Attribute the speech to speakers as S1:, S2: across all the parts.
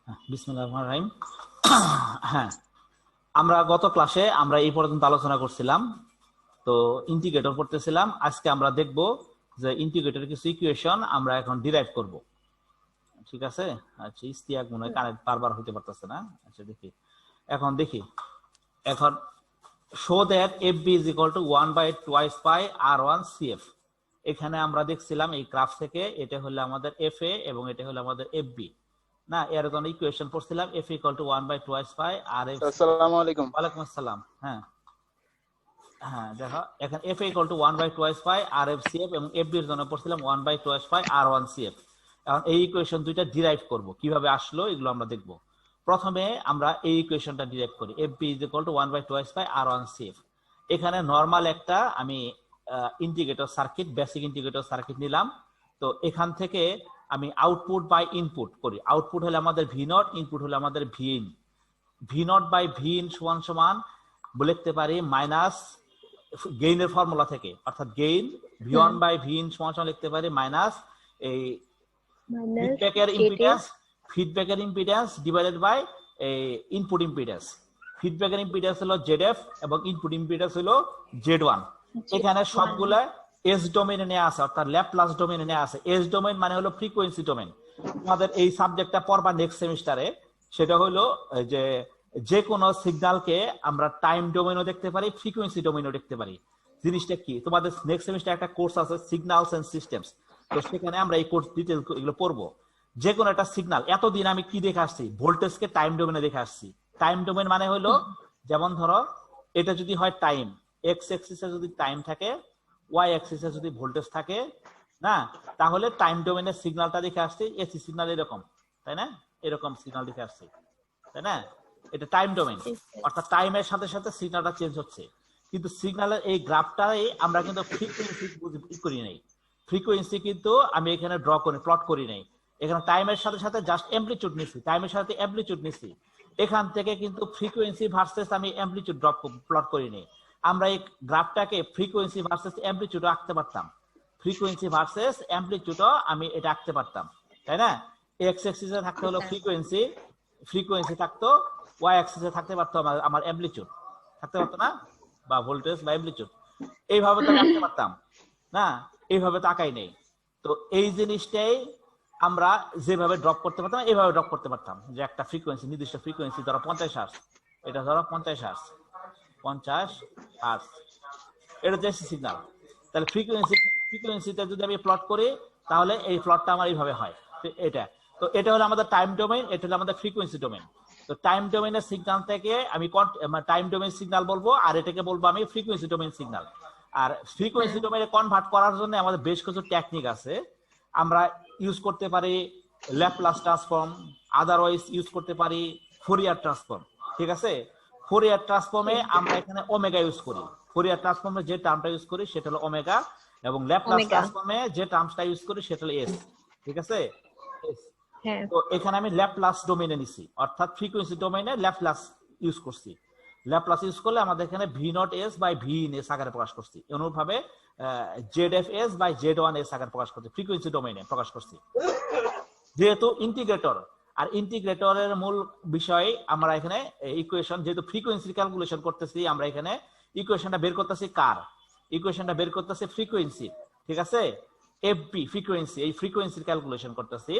S1: বিসমিল্লাহির রহমানির রহিম। হ্যাঁ, আমরা গত ক্লাসে আমরা এই পর্যন্ত আলোচনা করছিলাম, তো ইন্টিগ্রেটর পড়তেছিলাম। আজকে আমরা দেখব যে ইন্টিগ্রেটরের কিছু ইকুয়েশন আমরা এখন ডিরাইভ করব। ঠিক আছে? আচ্ছা, ইস্তিয়াক মনে হয় কানেক্ট বারবার হইতে পারতেছে না। আচ্ছা দেখি, এখন show that F B is equal to 1/2 r1 CF। এখানে আমরা দেখছিলাম এই গ্রাফ থেকে এটা হলো আমাদের এফ এ এবং এটা হলো আমাদের এফ বি না, এর জন্য ইকুয়েশন পড়ছিলাম F equal to 1/2 r f।
S2: আসসালামু আলাইকুম।
S1: ওয়ালাইকুম আসসালাম। হ্যাঁ হ্যাঁ, দেখো এখানে F equal to 1/2 r f CF এবং এফ বি এর জন্য পড়ছিলাম 1/2 r1 CF। এখন এই ইকুয়েশন দুইটা ডিরাইভ করব, কিভাবে আসলো এগুলো আমরা দেখব। প্রথমে আমরা এই ইকুয়েশনটা ডিরাইভ করি, F B is equal to 1/2 r1 CF। এখানে নরমাল একটা আমি integrator circuit, basic integrator circuit নিলাম। তো এখান থেকে আমি আউটপুট বাই ইনপুট করি। আউটপুট হলে আমাদের ভি নট, ইনপুট হলে আমাদের V in. V naught by V in সমান সমান লিখতে পারি মাইনাস গেইনের ফর্মুলা থেকে, অর্থাৎ gain V one by V in সমান সমান লিখতে পারি মাইনাস এই ফিডব্যাকের impedance divided by input impedance. ফিডব্যাকের ইম্পিডেন্স হলো জেড এবং ইনপুট ইম্পিডেন্স হলো Z1। এখানে সবগুলা এস ডোমেইনে নেওয়া আছে, অর্থাৎ ল্যাপ্লাস ডোমেইনে নেওয়া আছে। এস ডোমেইন মানে হলো ফ্রিকোয়েন্সি ডোমেইন। তোমাদের এই সাবজেক্টটা পড়বা নেক্সট সেমিস্টারে। সেটা হলো যে কোনো সিগন্যালকে আমরা টাইম ডোমেইনও দেখতে পারি, ফ্রিকোয়েন্সি ডোমেইনও দেখতে পারি। জিনিসটা কি, তোমাদের নেক্সট সেমিস্টারে একটা কোর্স আছে সিগন্যালস এন্ড সিস্টেমস, তো সেখানে আমরা এই কোর্স ডিটেইল এগুলো পড়বো। যে কোনো একটা সিগন্যাল, এতদিন আমি কি দেখে আসছি, ভোল্টেজকে টাইম ডোমেইনে দেখে আসছি। টাইম ডোমেইন মানে হলো, যেমন ধরো এটা যদি হয় টাইম, এক্স অ্যাক্সিসে যদি টাইম থাকে, ওয়াই অ্যাক্সিসে যদি ভোল্টেজ থাকে না, তাহলে টাইম ডোমেইনের সিগন্যালটা দেখে আসছি এসি সিগন্যাল এরকম, তাই না? এরকম সিগন্যাল দেখে আসছি, তাই না? এটা টাইম ডোমেইন, অর্থাৎ টাইমের সাথে সাথে সিগন্যালটা চেঞ্জ হচ্ছে। কিন্তু সিগন্যালের এই গ্রাফটাই আমরা কিন্তু ফ্রিকোয়েন্সি করি নাই। ফ্রিকোয়েন্সি কিন্তু আমি এখানে ড্র করে প্লট করি নাই। এখানে টাইমের সাথে সাথে জাস্ট অ্যামপ্লিটিউড নিছি, টাইমের সাথে অ্যামপ্লিটিউড নিছি। এখান থেকে কিন্তু ফ্রিকোয়েন্সি ভার্সেস আমি অ্যামপ্লিটিউড ড্রপ প্লট করি নাই। আমরা এই গ্রাফটাকে ফ্রিকোয়েন্সি ভার্সেস অ্যামপ্লিটিউড আঁকতে পারতাম, ফ্রিকোয়েন্সি ভার্সেস অ্যামপ্লিটিউডও আমি এটা আঁকতে পারতাম, তাই না? এক্স অ্যাক্সিসে থাকতে হলো ফ্রিকোয়েন্সি, ফ্রিকোয়েন্সি থাকতো, ওয়াই অ্যাক্সিসে থাকতে পারতো আমার অ্যামপ্লিটিউড, থাকতে পারতো না, বা ভোল্টেজ বা অ্যামপ্লিটিউড। এইভাবে তো আঁকতে পারতাম না, এইভাবে তো আঁকাই নেই। তো এই জিনিসটাই আমরা যেভাবে ড্রপ করতে পারতাম এইভাবে ড্রপ করতে পারতাম, যে একটা ফ্রিকোয়েন্সি, নির্দিষ্ট ফ্রিকোয়েন্সি ধরো 50 হার্টজ, এটা ধরো 50 হার্টজ, 50 হার্টজ, এটা যে সিগন্যাল। তাহলে ফ্রিকোয়েন্সিতে যদি আমি প্লট করি, তাহলে এই প্লটটা আমার এইভাবে হয়। এটা তো এটা হলো আমাদের টাইম ডোমেইন, এটা হলো আমাদের ফ্রিকোয়েন্সি ডোমেইন। তো টাইম ডোমেইনের সিগন্যাল থেকে আমি টাইম ডোমেইন সিগন্যাল বলবো, আর এটাকে বলবো আমি ফ্রিকোয়েন্সি ডোমেইন সিগন্যাল। আর ফ্রিকোয়েন্সি ডোমেইনে কনভার্ট করার জন্য আমাদের বেশ কিছু টেকনিক আছে। আমরা ইউজ করতে পারি ল্যাপ্লাস ট্রান্সফর্ম, আদারওয়াইজ ইউজ করতে পারি ফোরিয়ার ট্রান্সফর্ম। ঠিক আছে? ফোরিয়ার ট্রান্সফর্মে আমরা এখানে ওমেগা ইউজ করি। ফোরিয়ার ট্রান্সফর্মে যে টার্মটা ইউজ করি সেটা হলো ওমেগা, এবং ল্যাপ্লাস ট্রান্সফর্মে যে টার্মটা ইউজ করি সেটা হলো এস। ঠিক আছে? তো এখানে আমি ল্যাপ্লাস ডোমেইনে নিছি, অর্থাৎ ফ্রিকোয়েন্সি ডোমেইনে ল্যাপ্লাস ইউজ করছি। ল্যাপ্লাস ইউজ করলে আমাদের এখানে V naught S by V in S আকারে প্রকাশ করছি। অনুরূপভাবে Z F S by Z1 S আকারে প্রকাশ করছি, ফ্রিকোয়েন্সি ডোমেইনে প্রকাশ করছি। যেহেতু ইন্টিগ্রেটর, আর ইন্টিগ্রেটরের মূল বিষয় আমরা এখানে ইকুয়েশন, যেহেতু ফ্রিকোয়েন্সি ক্যালকুলেশন করতেছি, আমরা এখানে ইকুয়েশনটা বের করতেছি কার, ইকুয়েশনটা বের করতেছি ফ্রিকোয়েন্সি। ঠিক আছে? এফবি ফ্রিকোয়েন্সি, এই ফ্রিকোয়েন্সির ক্যালকুলেশন করতেছি।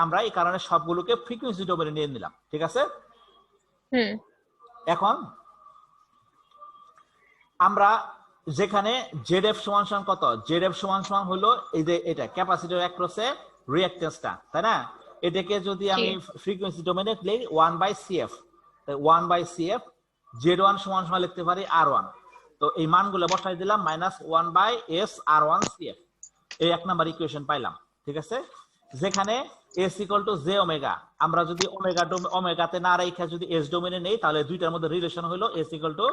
S1: আমরা এই কারণে সবগুলোকে ফ্রিকোয়েন্সি ডোমেইনে নিয়ে নিলাম। ঠিক আছে? এখন আমরা যেখানে জেডএফ সমান সমান কত, জেডএফ সমান সমান হলো এই যে এটা ক্যাপাসিটর অ্যাক্রসে রিঅ্যাকট্যান্সটা, তাই না? এটাকে যদি আমি ফ্রিকোয়েন্সি ডোমেইনে লিখি 1/CF, 1/CF Z1 সমান সমান লিখতে পারি R1। তো এই মানগুলো বসাই দিলাম, মাইনাস 1/S R1 CF। এই এক নাম্বার ইকুয়েশন পাইলাম। ঠিক আছে? যেখানে S equal to J omega, আমরা যদি ওমেগাতে না রেখে যদি এস ডোমেইনে নেই, তাহলে দুইটার মধ্যে রিলেশন হলো S equal to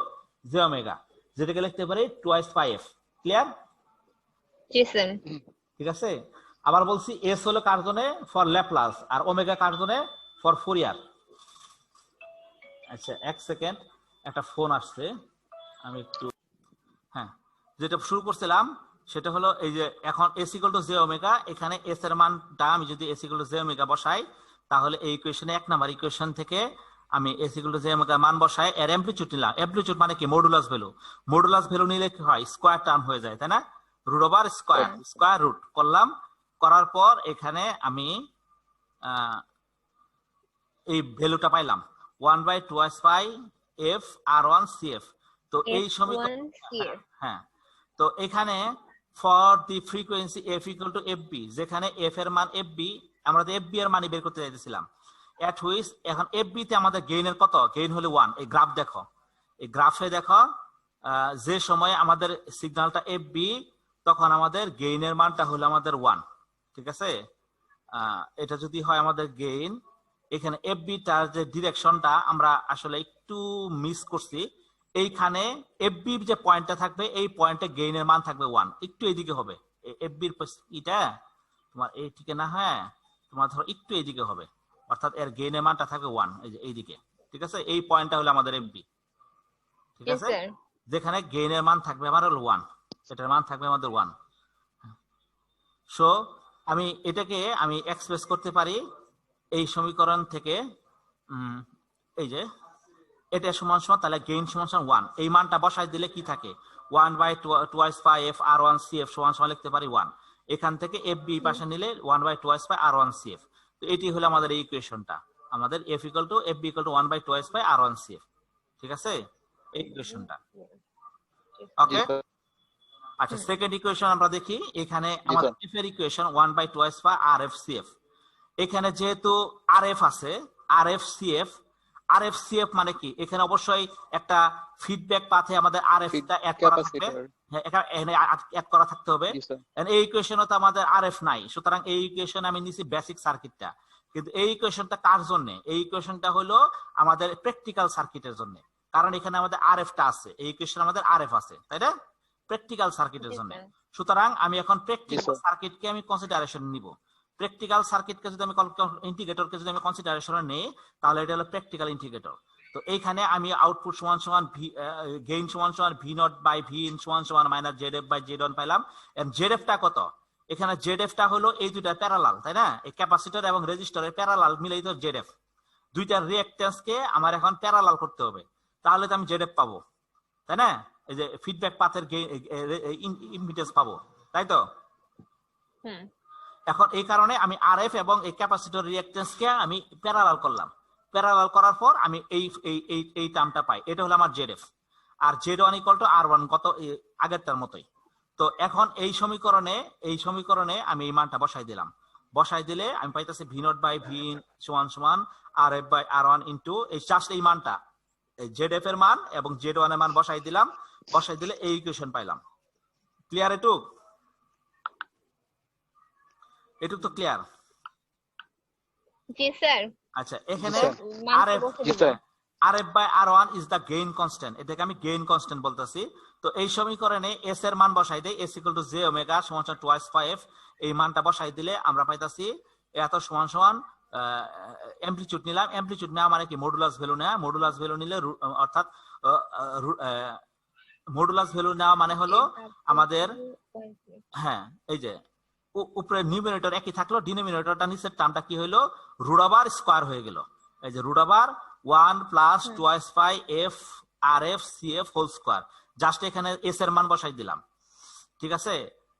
S1: J omega, যেটাকে লিখতে পারি 2/5F। ক্লিয়ার?
S3: জি স্যার।
S1: ঠিক আছে? আবার বলছি এস হলো কার জন্য, ফর ল্যাপ্লাস, আর ওমেগা কার জন্য, ফর ফোরিয়ার। আচ্ছা এক সেকেন্ড, একটা ফোন আসছে, আমি একটু, হ্যাঁ, যেটা শুরু করছিলাম সেটা হলো এই যে এখন S equal to J omega, এখানে এস এর মানটা আমি যদি S equal to J omega বসাই, তাহলে এই ইকুয়েশনে 1 নাম্বার ইকুয়েশন থেকে আমি s equal to j omega মান বসায় এর অ্যামপ্লিটিউড নিলাম। অ্যামপ্লিটিউড মানে কি? Modulus value. মডুলাস ভ্যালু নিলে কি হয়? স্কয়ার টার্ম হয়ে যায়, তাই না? Root over square, square root করলাম। করার পর এখানে আমি এই ভ্যালুটা পাইলাম 1/2 পাই f r1 cf। তো এই সমীকরণ,
S3: F1 CF
S1: হ্যাঁ, তো এখানে for the frequency f equal to fb, যেখানে f এর মান fb, আমরা তো fb এর মানই বের করতে চাইতেছিলাম। এট হুইচ এখন fb তে আমাদের গেইনের কত? গেইন হলো 1। এই গ্রাফ দেখো, এই গ্রাফে দেখো যে সময় আমাদের সিগন্যালটা fb, তখন আমাদের গেইনের মানটা হলো আমাদের 1। ঠিক আছে? এটা যদি হয় আমাদের গেইন, এখানে fb টার যে ডিরেকশনটা আমরা আসলে একটু মিস করছি। এইখানে fb যে পয়েন্টটা থাকবে, এই পয়েন্টে গেইনের মান থাকবে 1, একটু এইদিকে হবে। fb এর এটা তোমার এইদিকে না, হ্যাঁ তোমার ধরো একটু এইদিকে হবে, অর্থাৎ এর গেইনের মানটা থাকবে 1 এই যে এইদিকে। ঠিক আছে? এই পয়েন্টটা হলো আমাদের fb। ঠিক
S3: Yes,
S1: আছে?
S3: sir.
S1: যেখানে গেইনের মান থাকবে আমার হলো 1, এটার মান থাকবে আমাদের 1। সো আমি এটাকে আমি এক্সপ্রেস করতে পারি এই সমীকরণ থেকে, এই যে এটা সমান সমান, তাহলে গেইন সমান সমান 1। এই মানটা বসাই দিলে কি থাকে? 1/2 পাই f r1 cf সমান সমান লিখতে পারি 1। এখান থেকে fb পাশে নিলে 1/2 পাই r1 cf। তো এটি হলো আমাদের এই ইকুয়েশনটা, আমাদের f equal to fb equal to 1/2 pi r1 cf। ঠিক আছে? এই ইকুয়েশনটা। ওকে, আচ্ছা, সেকেন্ড ইকুয়েশন আমরা দেখি। এখানে আমাদের f এর ইকুয়েশন 1/2 পাই rf cf। এখানে যেহেতু rf আছে, rf cf, rf cf মানে কি? এখানে অবশ্যই একটা ফিডব্যাক পাথে আমাদের rf টা অ্যাড করা থাকবে। হ্যাঁ, এখানে অ্যাড করা থাকতে হবে। এই ইকুয়েশনে তো আমাদের rf নাই, সুতরাং এই ইকুয়েশনে আমি নিছি বেসিক সার্কিটটা। কিন্তু এই ইকুয়েশনটা কার জন্য? এই ইকুয়েশনটা হলো আমাদের প্র্যাকটিক্যাল সার্কিটের জন্য, কারণ এখানে আমাদের rf টা আছে, এই ইকুয়েশনে আমাদের rf আছে, তাই না? প্র্যাকটিক্যাল সার্কিটের জন্য। সুতরাং আমি এখন প্র্যাকটিক্যাল সার্কিটকে আমি কনসিডারেশন নিব। প্র্যাকটিক্যাল সার্কিটকে যদি আমি ইন্টিগ্রেটরকে যদি আমি কনসিডারেশনে নেই, তাহলে এটা হলো প্র্যাকটিক্যাল ইন্টিগ্রেটর। তো এইখানে আমি আউটপুট সমান সমান গেইন সমান সমান V naught by V in সমান সমান minus Z F by Z one পাইলাম। জেড এফ টা কত? এখানে জেড এফ টা হলো এই দুইটা প্যারালাল, তাই না? এই ক্যাপাসিটর এবং রেজিস্টরের প্যারালাল মিলেই তো জেড এফ। দুইটার রিঅ্যাকট্যান্সকে আমার এখন প্যারালাল করতে হবে, তাহলে তো আমি জেড এফ পাবো, তাই না? এই যে ফিডব্যাক পাথের ইম্পিডেন্স পাবো, তাই তো? এখন এই কারণে আমি আরএফ এবং এই ক্যাপাসিটর রিঅ্যাকট্যান্সকে আমি প্যারালাল করলাম। প্যারালাল করার পর আমি এই টার্মটা পাই, এটা হলো আমার জেড এফ। আর Z one equal to R one, কত আগেরটার মতোই। তো এখন এই সমীকরণে আমি এই মানটা বসাই দিলাম। বসাই দিলে আমি পাইতেছি ভি নট বাই ভি সমান সমান R F by R one into এই জাস্ট এই মানটা, জেড এফ এর মান এবং জেড ওয়ান এর মান বসাই দিলাম। বসাই দিলে এই ইকুয়েশন পাইলাম। ক্লিয়ার? এটুক তো ক্লিয়ার?
S3: জি স্যার।
S1: আচ্ছা, এখানে RF by R1 is the gain constant, এটাকে আমি গেইন কনস্ট্যান্ট বলতেছি। তো এই সমীকরণে s এর মান বসাই দেই, s equal to j omega সমান সমান টুয়াইস পাই f। এই মানটা বসাই দিলে আমরা পাইতাছি এত সমান সমান অ্যামপ্লিটিউড নিলাম। অ্যামপ্লিটিউড নেওয়া মানে কি? মডুলাস ভ্যালু নেওয়া। মডুলাস ভ্যালু নিলে অর্থাৎ মডুলাস ভ্যালু নেওয়া মানে হলো আমাদের, হ্যাঁ, এই যে উপরে নিউমারেটর একই থাকলো, ডিনোমিনেটরটা নিচের টার্মটা কি হইলো? রুট ওভার স্কয়ার হয়ে গেল। এই যে root over 1 plus twice pi F R F C F whole square. Just এখানে এস এর মান বসাই দিলাম। ঠিক আছে?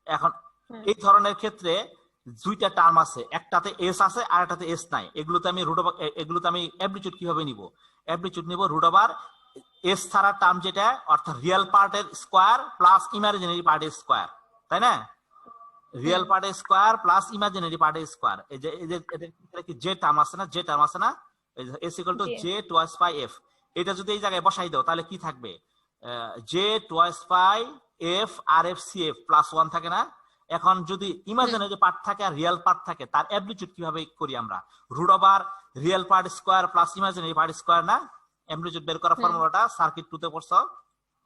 S1: এখন এই ধরনের ক্ষেত্রে দুইটা টার্ম আছে, একটাতে এস আছে আর একটাতে এস নাই। এগুলোতে আমি অ্যামপ্লিটিউড কিভাবে নিব? অ্যামপ্লিটিউড নিব রুট ওভার এস ছাড়া টার্ম যেটা, অর্থাৎ রিয়েল পার্টের স্কয়ার প্লাস ইমাজিনারি পার্টের স্কয়ার, তাই না? রিয়েল পার্টের স্কয়ার প্লাস ইমাজিনারি পার্টের স্কয়ার। এই যে এটা কি জে টার্ম আছে না? জে টার্ম আছে না? s equal to j twice pi f। এটা যদি এই জায়গায় বসাই দাও তাহলে কি থাকবে? j twice pi f r f c f plus 1 থাকে না? এখন যদি ইমাজিনারি পার্ট থাকে আর রিয়েল পার্ট থাকে, তার অ্যামপ্লিটিউড কিভাবে করি আমরা? Root over real part square plus imaginary part square না? অ্যামপ্লিটিউড বের করার ফর্মুলাটা সার্কিট 2 তে পড়ছো,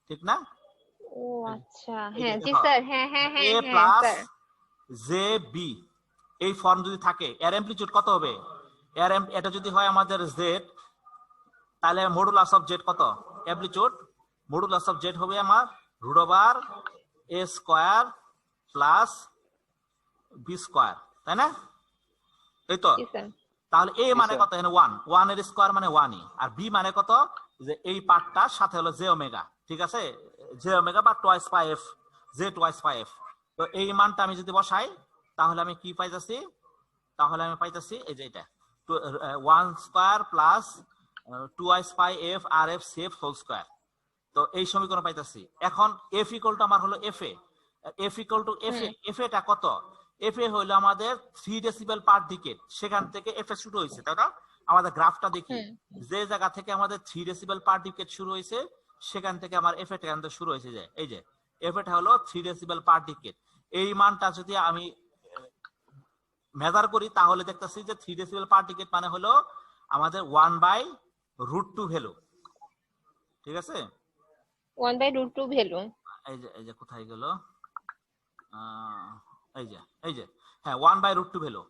S1: ঠিক না?
S3: ও আচ্ছা, হ্যাঁ জি স্যার, হ্যাঁ
S1: a প্লাস জে বি, এই ফর্ম যদি থাকে, এর অ্যামপ্লিটিউড কত হবে? এটা যদি হয় আমাদের জেড, তাহলে মডুলাস অফ জেড কত? অ্যামপ্লিটিউড মডুলাস অফ জেড হবে আমার root over a square plus B square, তাই না? এই তো। তাহলে a
S2: জি,
S1: মানে
S2: স্যার।
S1: কত এখানে 1 1 এর স্কয়ার মানে 1ই আর b মানে কত যে এই পার্টটার সাথে হলো j ওমেগা ঠিক আছে j ওমেগা বা twice pi f j twice pi f তো এই মানটা আমি যদি বসাই তাহলে আমি কি পাইতাছি এই যে এটা 1 square plus twice pi f R f c f whole square তো এই সমীকরণ পাইতাছি এখন f ইকুয়াল টু আমার হলো f A f equal to f A f এটা কত f এ হলো আমাদের 3 ডেসিবেল পার ডিকেড সেখান থেকে f এ শুরু হইছে তাই না আমাদের গ্রাফটা দেখি যে জায়গা থেকে আমাদের 3 ডেসিবেল পার ডিকেড শুরু হইছে সেখান থেকে আমার f এটা কিন্তু শুরু হইছে যে এই যে f এটা হলো 3 ডেসিবেল পার ডিকেড এই মানটা যদি আমি মেজার করি তাহলে দেখতেছি যে 3 ডেসিবেল পার ডিকেড মানে হলো আমাদের 1/√2 ভ্যালু ঠিক আছে
S3: 1/√2 ভ্যালু
S1: এই যে কোথায় গেল এই যে হ্যাঁ 1/√2 ভ্যালু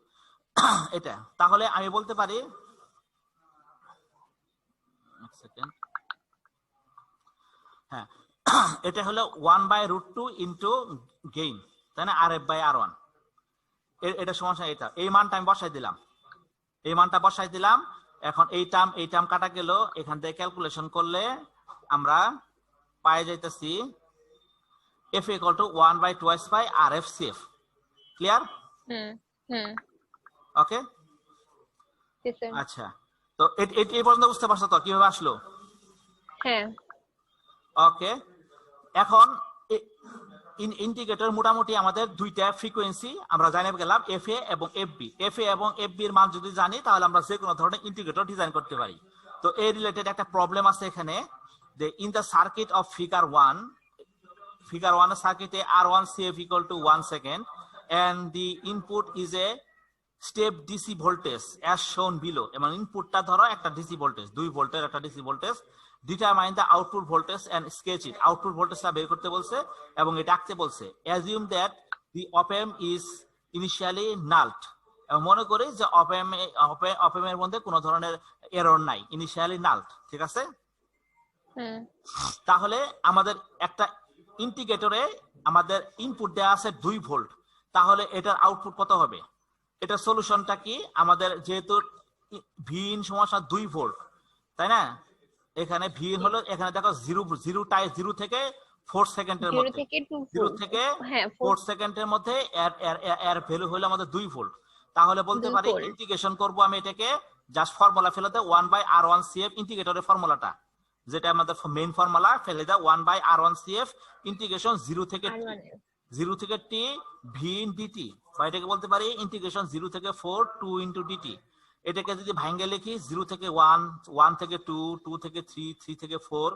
S1: এটা তাহলে আমি বলতে পারি এক সেকেন্ড হ্যাঁ এটা হলো 1/√2 ইনটু গেইন তাই না RF/R1 এটা সমস্যা এটা এই মানটা আমি বসাই দিলাম এখন এই টার্ম কাটা গেল এখান থেকে ক্যালকুলেশন করলে আমরা পাই যাইতেছি f equal to 1/2 by RF CF clear okay আচ্ছা তো এই পর্যন্ত বুঝতে পারছো তো কিভাবে আসলো
S3: হ্যাঁ
S1: ওকে এখন ইন্টিগ্রেটর মোটামুটি আমাদের দুইটা ফ্রিকোয়েন্সি আমরা জানিয়ে গেলাম FA এবং FB এবং FB এর মান যদি জানি তাহলে আমরা যে কোনো ধরনের ইন্টিগ্রেটর ডিজাইন করতে পারি তো এই রিলেটেড একটা প্রবলেম আছে এখানে যে in the circuit of figure 1 সার্কিটে R1 CF equal to 1 second and the input is a step DC voltage as shown below এবং ইনপুটটা ধরো একটা DC ভোল্টেজ 2 ভোল্টের একটা DC voltage determine the output voltage and sketch it output ভোল্টেজটা বের করতে বলছে এবং এটা আঁকতে বলছে assume that the op-amp is initially nulled এবং মনে করি যে op-amp এর মধ্যে কোনো ধরনের এরর নাই initially nulled ঠিক আছে তাহলে আমাদের একটা ইন্টিগ্রেটরে আমাদের ইনপুট দেয়া আছে 2 ভোল্ট তাহলে এটার আউটপুট কত হবে এটা সলিউশনটা কি আমাদের যেহেতু ভিন সমস্যা 2 ভোল্ট তাই না এখানে ভিন হলো এখানে দেখো 0 থেকে 4 সেকেন্ডের মধ্যে 0 থেকে 4 সেকেন্ডের মধ্যে এর ভ্যালু হলো আমাদের 2 ভোল্ট তাহলে বলতে পারি ইন্টিগ্রেশন করব আমি এটাকে জাস্ট ফর্মুলা ফেলাতে 1/R1 CF ইন্টিগ্রেটরের ফর্মুলাটা যেটা আমাদের মেইন ফর্মুলা ফেলে দাও 1/R1 CF ইন্টিগ্রেশন 0 থেকে t v in dt বা এটাকে বলতে পারি ইন্টিগ্রেশন 0 থেকে 4 2 into dt এটাকে যদি ভাঙে লিখি 0 থেকে 1 1 থেকে 2 2 থেকে 3 3 থেকে 4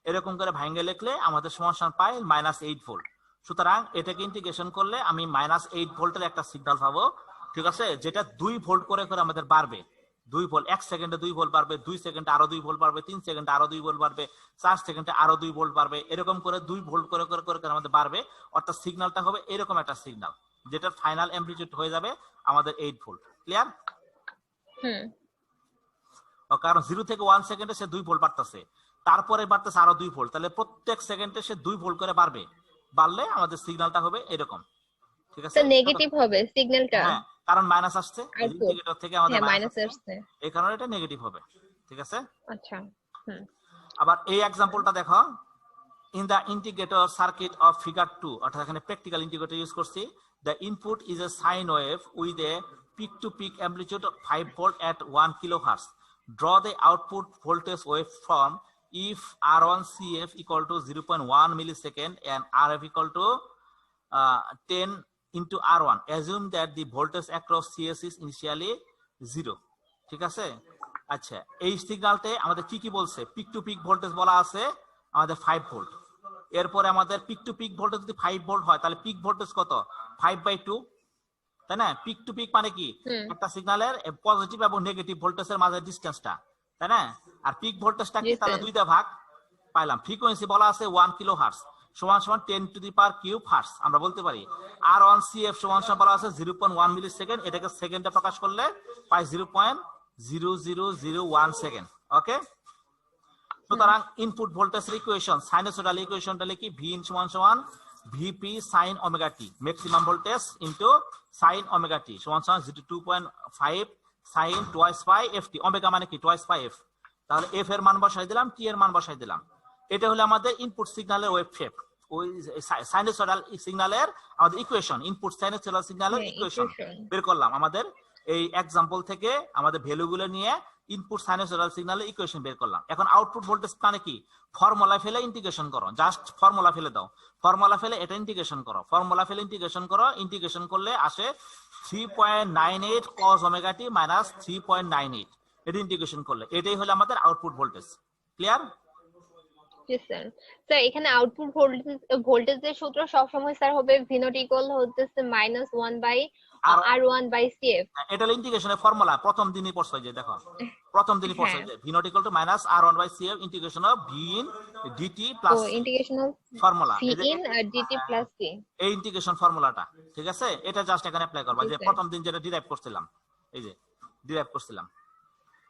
S1: এরকম করে ভাঙে লিখলে আমাদের সমান পাই -8 ভোল্ট সুতরাং এটাকে ইন্টিগ্রেশন করলে আমি -8 ভোল্টের একটা সিগন্যাল পাবো ঠিক আছে যেটা 2 ভোল্ট করে করে আমাদের বাড়বে 2 ভোল্ট 1 সেকেন্ডে 2 ভোল্ট বাড়বে 2 সেকেন্ডে আরো 2 ভোল্ট বাড়বে 3 সেকেন্ডে আরো 2 ভোল্ট বাড়বে 4 সেকেন্ডে আরো 2 ভোল্ট বাড়বে এরকম করে 2 ভোল্ট করে করে করে আমাদের বাড়বে অর্থাৎ সিগন্যালটা হবে এরকম একটা সিগন্যাল যেটা ফাইনাল অ্যামপ্লিটিউড হয়ে যাবে আমাদের 8 ভোল্ট ক্লিয়ার কারণ 0 থেকে 1 সেকেন্ডে সে 2 ভোল্ট বাড়তেছে তারপরে বাড়তেছে আরো 2 ভোল্ট তাহলে প্রত্যেক সেকেন্ডে সে 2 ভোল্ট করে বাড়লে আমাদের সিগন্যালটা হবে এরকম ঠিক আছে
S3: নেগেটিভ হবে সিগন্যালটা
S1: কারণ মাইনাস আসছে ইন্ডিকেটর থেকে আমাদের
S3: মাইনাস আসছে
S1: এই কারণে এটা নেগেটিভ হবে ঠিক আছে
S3: আচ্ছা
S1: আবার এই एग्जांपलটা দেখো in the integrator circuit of figure 2 অর্থাৎ এখানে প্র্যাকটিক্যাল ইন্টিগ্রেটর ইউজ করছি the input is a sine wave with a peak to peak amplitude of 5 volt at 1 kilohertz draw the output voltage waveform if R1 CF equal to 0.1 millisecond and RF equal to 10 into R1 assume that the voltage across CS is initially 0 ঠিক আছে আচ্ছা এই সিগন্যালতে আমাদের কি বলছে peak to pick voltage বলা আছে আমাদের 5 ভোল্ট এরপরে আমাদের পিক টু পিক ভোল্টেজ যদি 5 ভোল্ট হয় তাহলে পিক ভোল্টেজ কত 5/2 তাই না পিক টু পিক মানে কি একটা সিগন্যালের পজিটিভ এবং নেগেটিভ ভোল্টেজের মাঝে ডিসটেন্সটা তাই না আর পিক ভোল্টেজটা কি তাহলে দুইটা ভাগ পাইলাম ফ্রিকোয়েন্সি বলা আছে 1 কিলোহার্টজ সমান 10 to the power cube hertz আমরা বলতে পারি R1 CF সমান বলা আছে 0.1 মিলিসেকেন্ড এটাকে সেকেন্ডে প্রকাশ করলে পাই 0.0001 সেকেন্ড ওকে সুতরাং ইনপুট ভোল্টেজ ইকুয়েশন সাইনোসয়েডাল ইকুয়েশনটা লিখি V সমান VP sin omega t maximum voltage into sin omega t সমান 2.5 sine twice pi F T, omega মানে কি টুয়াইস পাই এফ। তাহলে এফ এর মান বসাই দিলাম, টি এর মান বসাই দিলাম। এটা হলো আমাদের ইনপুট সিগন্যালের ওয়েভ শেপ, ওই সাইনোসয়েডাল সিগন্যালের আমাদের ইকুয়েশন, ইনপুট সাইনোসয়েডাল সিগন্যালের ইকুয়েশন বের করলাম। আমাদের এই এক্সাম্পল থেকে আমাদের ভ্যালুগুলো নিয়ে ইনপুট সাইনোসয়েডাল সিগন্যালের ইকুয়েশন বের করলাম। এখন আউটপুট ভোল্টেজ মানে কি, ফর্মুলা ফেলে ইন্টিগ্রেশন করো, জাস্ট ফর্মুলা ফেলে দাও, ফর্মুলা ফেলে এটা ইন্টিগ্রেশন করো, ফর্মুলা ফেলে ইন্টিগ্রেশন করো, ইন্টিগ্রেশন করলে আসে 3.98 cos ওমেগা টি মাইনাস 3.98, এটা ইন্টিগ্রেশন করলে এটাই হলো আমাদের output voltage. Clear?
S3: Sir sir এখানে আউটপুট ভোল্টেজের সূত্র সবসময় স্যার হবে ভি নট ইকুয়াল হচ্ছে মাইনাস 1/r1/cf।
S1: এটা হলো ইন্টিগ্রেশনের ফর্মুলা, প্রথম দিনই পড়ছো যে দেখো, প্রথম দিনই পড়ছো যে V naught equal to minus r1/cf integration of V in DT plus
S3: integration of
S1: formula,
S3: V in DT plus C,
S1: এই ইন্টিগ্রেশন ফর্মুলাটা। ঠিক আছে, এটা জাস্ট এখানে অ্যাপ্লাই করবা, যে প্রথম দিন যেটা ডিরাইভ করছিলাম, এই যে ডিরাইভ করছিলাম।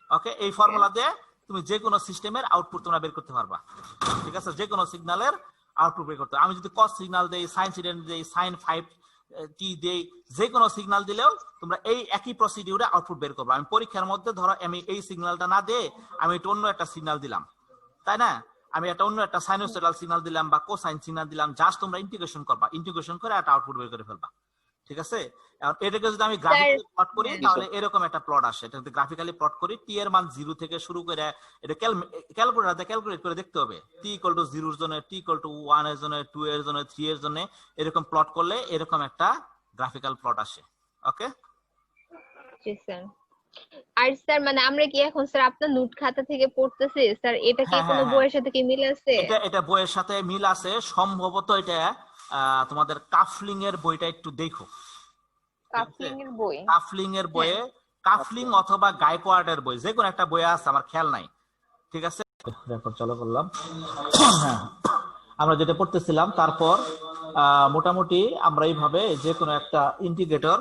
S1: ওকে, এই ফর্মুলা দিয়ে তুমি যে কোনো সিস্টেমের আউটপুট তোমরা বের করতে পারবা। ঠিক আছে, যে কোনো সিগন্যালের আউটপুট বের করতে। আমি যদি কস সিগন্যাল দেই, সাইন সিগন্যাল দেই, সাইন 5t দেই, যে কোনো সিগন্যাল দিলেও তোমরা এই একই প্রসিডিউরে আউটপুট বের করবে। আমি পরীক্ষার মধ্যে ধরো আমি এই সিগন্যালটা না দিয়ে আমি এটা অন্য একটা সিগন্যাল দিলাম, তাই না, আমি একটা অন্য একটা সাইনোসয়েডাল সিগন্যাল দিলাম বা কোসাইন সিগন্যাল দিলাম, জাস্ট তোমরা ইন্টিগ্রেশন করবা, ইন্টিগ্রেশন করে একটা আউটপুট বের করে ফেলবা। ঠিক আছে, এখন এটাকে যদি আমি গ্রাফিক্যালি প্লট করি তাহলে এরকম একটা প্লট আসে। এটা যদি গ্রাফিক্যালি প্লট করি, টি এর মান 0 থেকে শুরু করে, এটা ক্যালকুলেটরে ক্যালকুলেট করে দেখতে হবে, টি ইকুয়াল টু 0 এর জন্য, টি ইকুয়াল টু 1 এর জন্য, 2 এর জন্য, 3 এর জন্য, এরকম প্লট করলে এরকম একটা গ্রাফিক্যাল প্লট আসে। ওকে
S3: জি স্যার। আর স্যার মানে আমরা কি এখন স্যার আপনার নোট খাতা থেকে পড়তেছি স্যার, এটা কি কোনো বইয়ের সাথে কি মিল আছে?
S1: এটা বইয়ের সাথে মিল আছে সম্ভবত। এটা তোমাদের কাফলিং এর বইটা একটু দেখো,
S3: কাফলিং এর বই,
S1: কাফলিং এর বইয়ে, কাফলিং অথবা গায়কোয়ার্ডের বই, যে কোনো একটা বই আছে, আমার খেয়াল নাই। ঠিক আছে, রেকর্ড চালু করলাম। আমরা যেটা পড়তেছিলাম, তারপর মোটামুটি আমরা এইভাবে যে কোনো একটা ইন্টিগ্রেটর,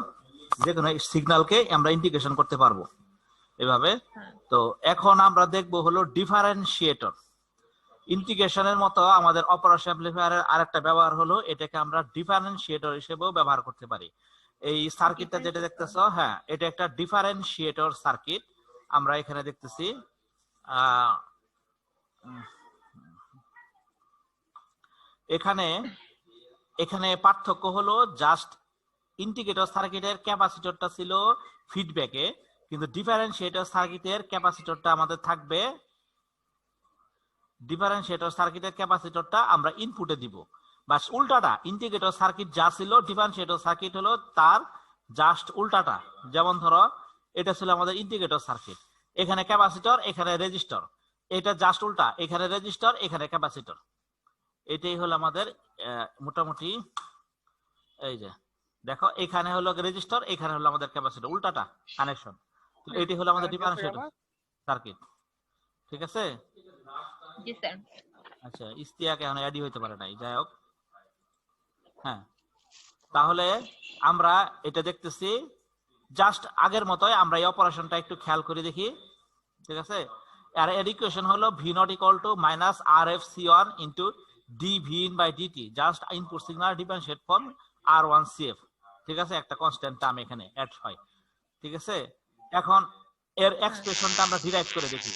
S1: যে কোনো সিগন্যালকে আমরা ইন্টিগ্রেশন করতে পারবো এভাবে। তো এখন আমরা দেখবো হলো ডিফারেন্সিয়েটর। ইন্টিগ্রেশনের মতো আমাদের অপারেশন অ্যাম্পলিফায়ারের আরেকটা ব্যবহার হলো, এটাকে আমরা ডিফারেন্সিয়েটর হিসেবেও ব্যবহার করতে পারি। এই সার্কিটটা যেটা দেখতেছো, হ্যাঁ, এটা একটা ডিফারেন্সিয়েটর সার্কিট। আমরা এখানে দেখতেছি এখানে পার্থক্য হলো জাস্ট ইন্টিগ্রেটর সার্কিটের ক্যাপাসিটরটা ছিল ফিডব্যাকে, কিন্তু ডিফারেন্সিয়েটর সার্কিটের ক্যাপাসিটরটা আমাদের থাকবে, ডিফারেন্সিয়েটর সার্কিটের ক্যাপাসিটরটা আমরা ইনপুটে দিব। বাস উল্টাটা, ইন্টিগ্রেটর সার্কিট যা ছিল, ডিফারেন্সিয়েটর সার্কিট হলো তার জাস্ট উল্টাটা। যেমন ধরো এটা ছিল আমাদের ইন্টিগ্রেটর সার্কিট, এখানে ক্যাপাসিটর, এখানে রেজিস্টর, এটা জাস্ট উল্টা, এখানে রেজিস্টর, এখানে ক্যাপাসিটর। এটাই হলো আমাদের মোটামুটি, এই যে দেখো, এখানে হলো রেজিস্টর, এখানে হলো আমাদের ক্যাপাসিটর, উল্টাটা কানেকশন। তো এটি হলো আমাদের ডিফারেন্সিয়েটর সার্কিট। ঠিক আছে,
S3: জি স্যার।
S1: আচ্ছা, ইস্তিয়াকে এখন অ্যাডই হইতে পারে নাই, যাই হোক। হ্যাঁ, তাহলে আমরা এটা দেখতেছি জাস্ট আগের মতোই। আমরা এই অপারেশনটা একটু খেয়াল করে দেখি। ঠিক আছে, আর এর ইকুয়েশন হলো V naught equal to minus R F C one into D V in by DT, just input signal differentiate from R one C F. ঠিক আছে, একটা কনস্ট্যান্ট টার্ম এখানে অ্যাড হয়। ঠিক আছে, এখন এর এক্সপ্রেশনটা আমরা ডিরাইভ করে দেখি।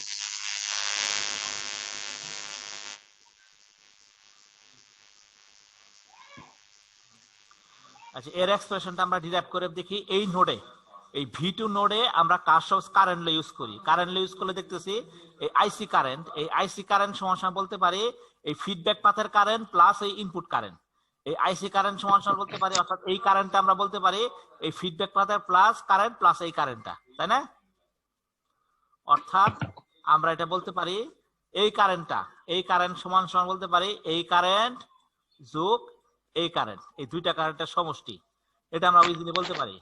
S1: আচ্ছা, এর এক্সপ্রেশনটা আমরা ডিরাইভ করে দেখি। এই নোডে, এই V2 নোডে আমরা কারশফস কারেন্ট ল ইউজ করি। কারেন্ট ল ইউজ করলে দেখতেছি এই আইসি কারেন্ট, এই আইসি কারেন্ট সমান সমান বলতে পারি এই ফিডব্যাক পাথের কারেন্ট প্লাস এই ইনপুট কারেন্ট। এই আইসি কারেন্ট সমান সমান বলতে পারি, অর্থাৎ এই কারেন্টটা আমরা বলতে পারি এই ফিডব্যাক পাথের প্লাস কারেন্ট প্লাস এই কারেন্টটা, তাই না? অর্থাৎ আমরা এটা বলতে পারি এই কারেন্টটা, এই কারেন্ট সমান সমান বলতে পারি এই কারেন্ট যোগ এই কারেন্ট, এই দুইটা কারেন্টের সমষ্টি। এটা আমরা ইজিলি বলতে পারি।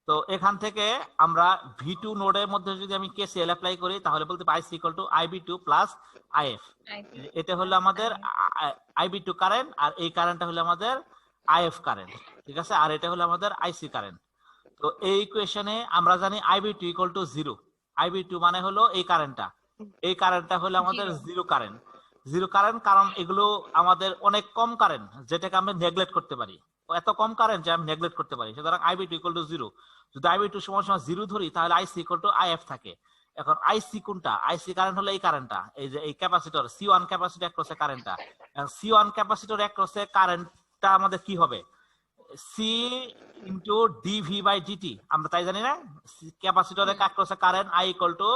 S1: তো এখান থেকে আমরা V2 নোডের মধ্যে যদি আমি KCL অ্যাপ্লাই করি, তাহলে বলতে পারি IC equal to IB2 plus IF। এটা হলো আমাদের IB2 কারেন্ট, আর এই কারেন্টটা হলো আমাদের IF কারেন্ট। ঠিক আছে, আর এটা হলো আমাদের IC কারেন্ট। তো এই ইকুয়েশনে আমরা জানি IB2 ইকুয়াল টু 0। IB2 মানে হলো এই কারেন্টটা, এই কারেন্টটা হলো আমাদের 0 কারেন্ট। জিরো কারেন্ট, কারণ এগুলো আমাদের অনেক কম কারেন্ট যেটাকে আমরা নেগলেক্ট করতে পারি, এত কম কারেন্ট যে আমি নেগলেক্ট করতে পারি। সুতরাং IB two equal to zero. যদি আইবি টু সমান সমান জিরো ধরি তাহলে আইসি ইকুয়াল টু আইএফ থাকে। এখন আইসি কোনটা? আইসি কারেন্ট হলো এই কারেন্টটা, এই যে এই ক্যাপাসিটর সি1 ক্যাপাসিটর অ্যাক্রসে কারেন্টটা। সি1 ক্যাপাসিটর অ্যাক্রসে কারেন্টটা আমাদের কি হবে? C into dv by dt, আমরা তাই জানি না? ক্যাপাসিটরের অ্যাক্রসে current I equal to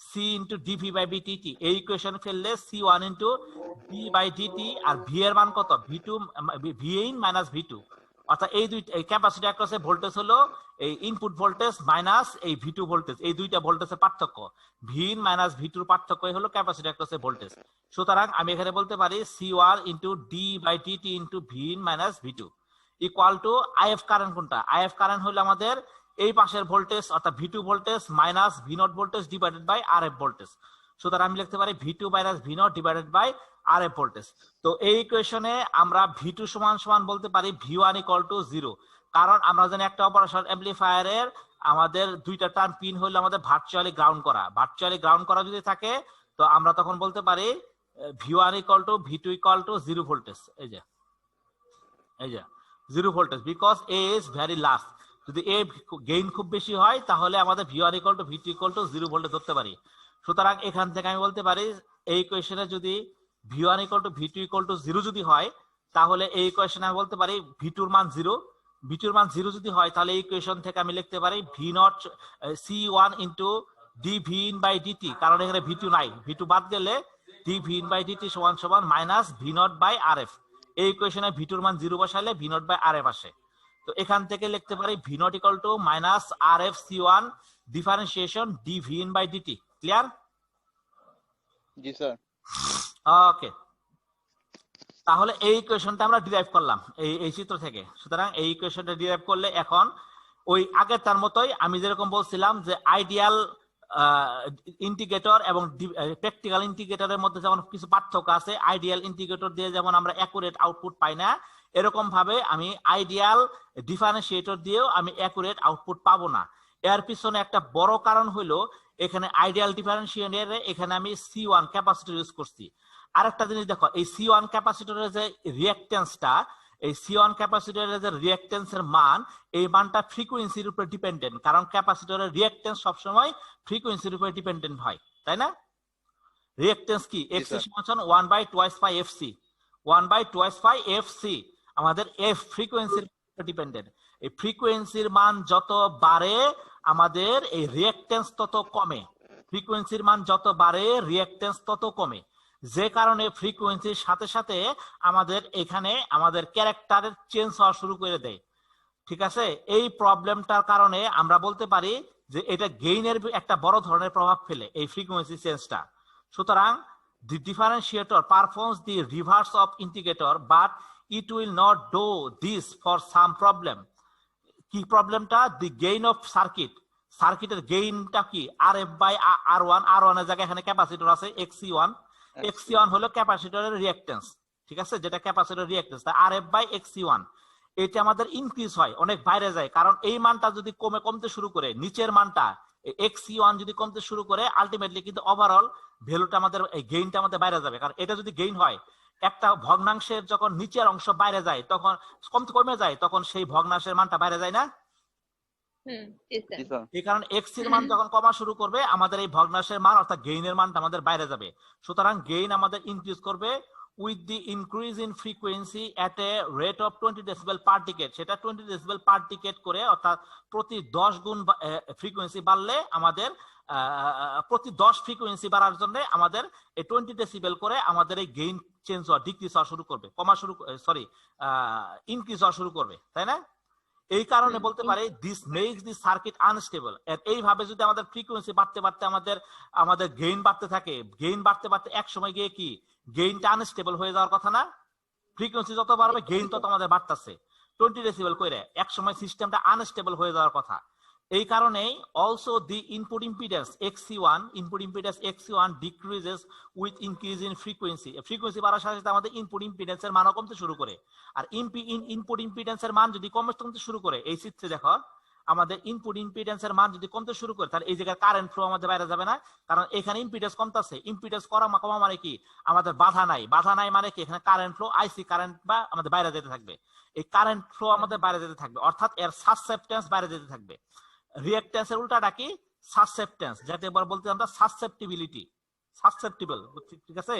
S1: C into dv by dt. এই ইকুয়েশন ফেললে C one into D by dt, আর ভি এর মান কত? V two V one minus V two. অর্থাৎ এই দুই ক্যাপাসিটর অ্যাক্রসে ভোল্টেজ হলো এই ইনপুট ভোল্টেজ মাইনাস এই ভি2 ভোল্টেজ, এই দুইটা ভোল্টেজের পার্থক্য। ভি1 মাইনাস ভি2 পার্থক্যই হলো ক্যাপাসিটর অ্যাক্রসে ভোল্টেজ। সুতরাং আমি এখানে বলতে পারি C one into D by dt into V one minus V two equal to IF current কোনটা? আইএফ কারেন্ট হলো আমাদের এই পাশের ভোল্টেজ অর্থাৎ ভি2 ভোল্টেজ মাইনাস ভি0 voltage divided by RF voltage. সুতরাং আমি লিখতে পারি ভি2 মাইনাস ভি0 ডিভাইডেড বাই আরএফ ভোল্টেজ। তো এই ইকুয়েশনে আমরা ভি2 সমান সমান বলতে পারি ভি1 ইকুয়াল টু 0, কারণ আমরা জানি একটা অপারেশন অ্যাম্পলিফায়ারের আমাদের দুইটা টার্ম পিন হলো আমাদের ভার্চুয়ালি গ্রাউন্ড করা। ভার্চুয়ালি গ্রাউন্ড করা যদি থাকে তো আমরা তখন বলতে পারি V1 equal to ভি2 equal two 0 voltage. এই যে 0 voltage, because A is very last. যদি এ গেইন খুব বেশি হয় তাহলে আমাদের V1 equal to ভি2 equal two 0 voltage ধরতে পারি। সুতরাং এখান থেকে আমি বলতে পারি এই ইকুয়েশনে যদি V1 equal to ভি2 equal two 0 যদি হয় তাহলে এই ইকুয়েশনে আমি বলতে পারি ভি2 এর মান 0। ভি2 এর মান 0 যদি হয় তাহলে এই ইকুয়েশন থেকে আমি লিখতে পারি ভি0 C one into D V in by dt, কারণ এখানে ভি2 নাই, ভি2 বাদ গেলে D V in by dt সমান সমান মাইনাস ভি0 বাই আরএফ। এই ইকুয়েশনে ভি2 এর মান 0 বসাইলে ভি0 বাই আরএফ আসে। তো এখান থেকে লিখতে পারি ভি0 equal to minus RF C one differentiation D V in by dt. Clear?
S2: জি স্যার।
S1: ওকে, তাহলে এই ইকুয়েশনটা আমরা ডিরাইভ করলাম এই চিত্র থেকে। সুতরাং এই ইকুয়েশনটা ডিরাইভ করলে এখন ওই আগের তার মতোই আমি যেরকম বলছিলাম যে আইডিয়াল ইন্টিগ্রেটর এবং প্র্যাকটিক্যাল ইন্টিগ্রেটরের মধ্যে যেমন কিছু পার্থক্য আছে, আইডিয়াল ইন্টিগ্রেটর দিয়ে যেমন আমরা অ্যাকুরেট আউটপুট পাই না, এরকম ভাবে আমি আইডিয়াল ডিফারেন্সিয়েটর দিয়েও আমি অ্যাকুরেট আউটপুট পাবো না। এর পিছনে একটা বড় কারণ হলো এখানে আইডিয়াল ডিফারেন্সিয়েটরে এখানে আমি সি1 ক্যাপাসিটর ইউজ করছি। আরেকটা জিনিস দেখো, এই সি1 ক্যাপাসিটরের যে রিঅ্যাকট্যান্সটা, এই সি1 ক্যাপাসিটরের যে রিঅ্যাকট্যান্সের মান, এই মানটা ফ্রিকোয়েন্সির উপর ডিপেন্ডেন্ট, কারণ ক্যাপাসিটরের রিঅ্যাকট্যান্স সবসময় ফ্রিকোয়েন্সির উপর ডিপেন্ডেন্ট হয়, তাই না? রিঅ্যাকট্যান্স কি? এক্স সমান 1 by 2 pi FC, 1 by 2 pi FC. আমাদের এফ ফ্রিকোয়েন্সির উপর ডিপেন্ডেন্ট। এই ফ্রিকোয়েন্সির মান যত বাড়ে আমাদের এই রিঅ্যাকট্যান্স তত কমে, ফ্রিকোয়েন্সির মান যত বাড়ে রিঅ্যাকট্যান্স তত কমে, যে কারণে ফ্রিকোয়েন্সির সাথে সাথে আমাদের এখানে আমাদের ক্যারেক্টারের চেঞ্জ হওয়া শুরু করে দেয়। ঠিক আছে? এই প্রবলেমটার কারণে আমরা বলতে পারি যে এটা গেইনের একটা বড় ধরনের প্রভাব ফেলে এই ফ্রিকোয়েন্সি চেঞ্জটা। সুতরাং the differentiator performs the reverse of integrator but it will not do this for some problem. কি প্রবলেমটা? the gain of সার্কিটের গেইনটা কি? RF বাই R1, R1 এর জায়গায় এখানে ক্যাপাসিটর আছে XC1, XC1 হলো ক্যাপাসিটরের রিঅ্যাকট্যান্স, ঠিক আছে, যেটা ক্যাপাসিটরের রিঅ্যাকট্যান্স, তাই RF বাই XC1 এটা আমাদের ইনক্রিজ হয়, অনেক বাইরে যায়, কারণ এই মানটা যদি কমতে শুরু করে, নিচের মানটা XC1 যদি কমতে শুরু করে আলটিমেটলি কিন্তু ওভারঅল ভ্যালুটা আমাদের এই গেইনটা আমাদের বাইরে যাবে। কারণ এটা যদি গেইন হয়, একটা ভগ্নাংশের যখন নিচের অংশ বাইরে যায় তখন কমে যায়, তখন সেই ভগ্নাংশের মানটা বাইরে যায় না? এই কারণে এক্স এর মান যখন কমা শুরু করবে আমাদের এই ভগ্নাংশের মান অর্থাৎ গেইনের মানটা আমাদের বাইরে যাবে। সুতরাং গেইন আমাদের ইনক্রিজ করবে with the increase in frequency at a rate of 20 decibel per decade। সেটা 20 decibel per decade করে, অর্থাৎ প্রতি 10 গুণ ফ্রিকোয়েন্সি বাড়লে আমাদের প্রতি 10 ফ্রিকোয়েন্সি বাড়ার জন্য আমাদের এই 20 ডেসিবেল করে আমাদের এই গেইন চেঞ্জ হওয়া, ডিক্রিজ হওয়া শুরু করবে, ইনক্রিজ হওয়া শুরু করবে, তাই না? এই কারণে বলতে পারে this makes the circuit unstable. এইভাবে যদি আমাদের ফ্রিকোয়েন্সি বাড়তে বাড়তে আমাদের গেইন বাড়তে থাকে, গেইন বাড়তে বাড়তে এক সময় গিয়ে কি গেইনটা আনস্টেবল হয়ে যাওয়ার কথা না? ফ্রিকোয়েন্সি যত বাড়বে গেইন তত আমাদের বাড়তেছে 20 ডেসিবেল করে, এক সময় সিস্টেমটা আনস্টেবল হয়ে যাওয়ার কথা। এই কারণেই also the input impedance XC1 decreases with increase in frequency. Frequency বাড়ার সাথে সাথে আমাদের ইনপুট ইম্পিডেন্সের মানও কমতে শুরু করে। আর ইনপুট ইম্পিডেন্সের মান যদি কমতে শুরু করে, এই চিত্রে দেখো আমাদের ইনপুট ইম্পিডেন্সের মান যদি কমতে শুরু করে তাহলে এই জায়গায় কারেন্ট ফ্লো আমাদের বাইরে যাবে না, কারণ এখানে ইম্পিডেন্স কমতেছে। ইম্পিডেন্স কমা মানে কি, আমাদের বাধা নাই মানে কি, এখানে কারেন্ট ফ্লো আইসি কারেন্ট বা আমাদের বাইরে যেতে থাকবে। এই কারেন্ট ফ্লো আমাদের বাইরে যেতে থাকবে, অর্থাৎ এর সাসসেপ্টেন্স বাইরে যেতে থাকবে। রিঅ্যাকট্যান্সের উল্টাটা কি, সাসসেপ্টেন্স, যাতে এবার বলতে আমরা সাসসেপ্টিবিলিটি, সাসসেপ্টিবল, ঠিক আছে।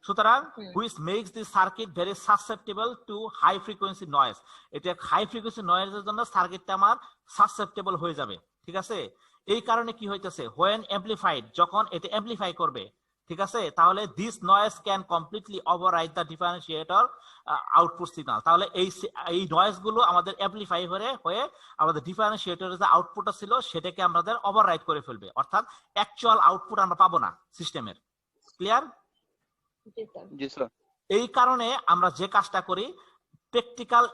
S1: সুতরাং which makes the circuit very susceptible to high frequency noise, এটা হাই ফ্রিকোয়েন্সি নয়েজের জন্য সার্কিটটা আমার সাসসেপ্টেবল হয়ে যাবে, ঠিক আছে। এই কারণে কি হইতেছে, when amplified, যখন এটা অ্যামপ্লিফাই করবে, ঠিক আছে, তাহলে this noise can completely override the differentiator output signal. তাহলে এই নয়েজ গুলো আমাদের অ্যামপ্লিফাই হয়ে আমাদের ডিফারেন্সিয়েটরের যে আউটপুটটা ছিল সেটাকে আমাদের ওভাররাইড করে ফেলবে, অর্থাৎ অ্যাকচুয়াল আউটপুট আমরা পাবো না সিস্টেমের। ক্লিয়ার?
S2: জি স্যার।
S1: এই কারণে আমরা যে কাজটা করি, প্র্যাকটিক্যাল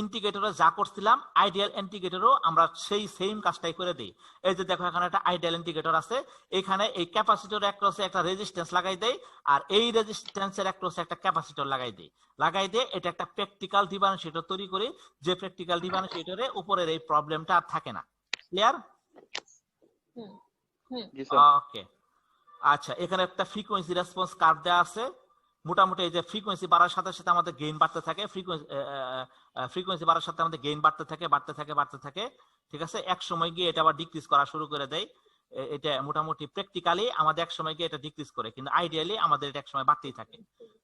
S1: ইন্ডিকেটরে যা করছিলাম আইডিয়াল ইন্ডিকেটরও আমরা সেই সেম কাজটাই করে দিই। এই যে দেখো এখানে একটা আইডিয়াল ইন্ডিকেটর আছে, এখানে এই ক্যাপাসিটর অ্যাক্রসে একটা রেজিস্ট্যান্স লাগাই দেই, আর এই রেজিস্ট্যান্সের অ্যাক্রসে একটা ক্যাপাসিটর লাগাই দিয়ে এটা একটা প্র্যাকটিক্যাল ডিফারেন্সিয়েটর তৈরি করি, যে প্র্যাকটিক্যাল ডিফারেন্সিয়েটরে উপরের এই প্রবলেমটা আর থাকে না। ক্লিয়ার?
S2: জি স্যার।
S1: ওকে, আচ্ছা, এখানে একটা ফ্রিকোয়েন্সি রেসপন্স কার্ভ দেওয়া আছে। মোটামুটি এই যে ফ্রিকোয়েন্সি বাড়ার সাথে সাথে আমাদের গেইন বাড়তে থাকে, ফ্রিকোয়েন্সি বাড়ার সাথে আমাদের গেইন বাড়তে থাকে, ঠিক আছে। এক সময় গিয়ে এটা আবার ডিক্রিজ করা শুরু করে দেয়। এটা মোটামুটি প্র্যাকটিক্যালি আমাদের এক সময় গিয়ে এটা ডিক্রিজ করে, কিন্তু আইডিয়ালি আমাদের এটা এক সময় বাড়তেই থাকে।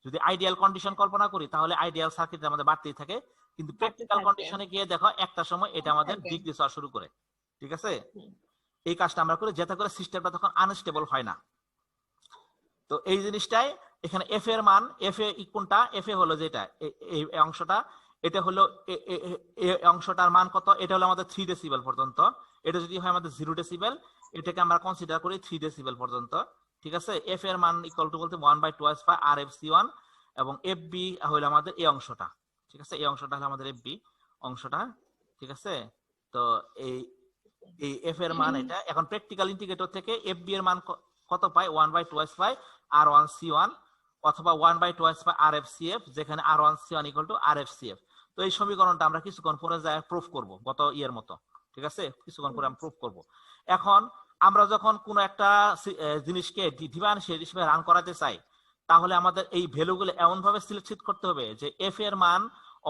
S1: যদি আইডিয়াল কন্ডিশন কল্পনা করি তাহলে আইডিয়াল সার্কিট আমাদের বাড়তেই থাকে, কিন্তু প্র্যাকটিক্যাল কন্ডিশনে গিয়ে দেখো একটা সময় এটা আমাদের ডিক্রিজ হওয়া শুরু করে, ঠিক আছে। এই কাজটা আমরা করি যাতে করে সিস্টেমটা তখন আনস্টেবল হয় না। তো এই জিনিসটাই এখানে এফ এর মান, এফ এ কোনটা, এফ এ হলো যেটা এই অংশটা, এটা হলো এই অংশটার মান কত, এটা হলো আমাদের 3 ডেসিবেল পর্যন্ত। এটা যদি হয় আমাদের 0 ডেসিবেল, এটাকে আমরা কনসিডার করি 3 ডেসিবেল পর্যন্ত, ঠিক আছে। এফ এর মান ইকুয়াল টু বলতে 1/2 পাই আর এফ সি 1, এবং এফ বি হলো আমাদের এই অংশটা, ঠিক আছে। এই অংশটা হলো আমাদের এফ বি অংশটা, ঠিক আছে। তো এই এফ এর মান এটা। এখন প্র্যাকটিক্যাল ইন্ডিকেটর থেকে এফ বি এর মান কত পাই, 1/2 পাই R1C1 অথবা 1/2 পাই RFCF, যেখানে R1C1 ইকুয়াল টু RFCF। তো এই সমীকরণটা আমরা কিছুক্ষণ পরে যায় প্রুফ করব, গত ইয়ের মতো, ঠিক আছে। কিছুক্ষণ পরে আমরা প্রুফ করব। এখন আমরা যখন কোন একটা জিনিসকে ডিফারেন্সিয়েট হিসেবে রান করাতে চাই, তাহলে আমাদের এই ভ্যালুগুলো এমন ভাবে সিলেক্ট করতে হবে যে এফ এর মান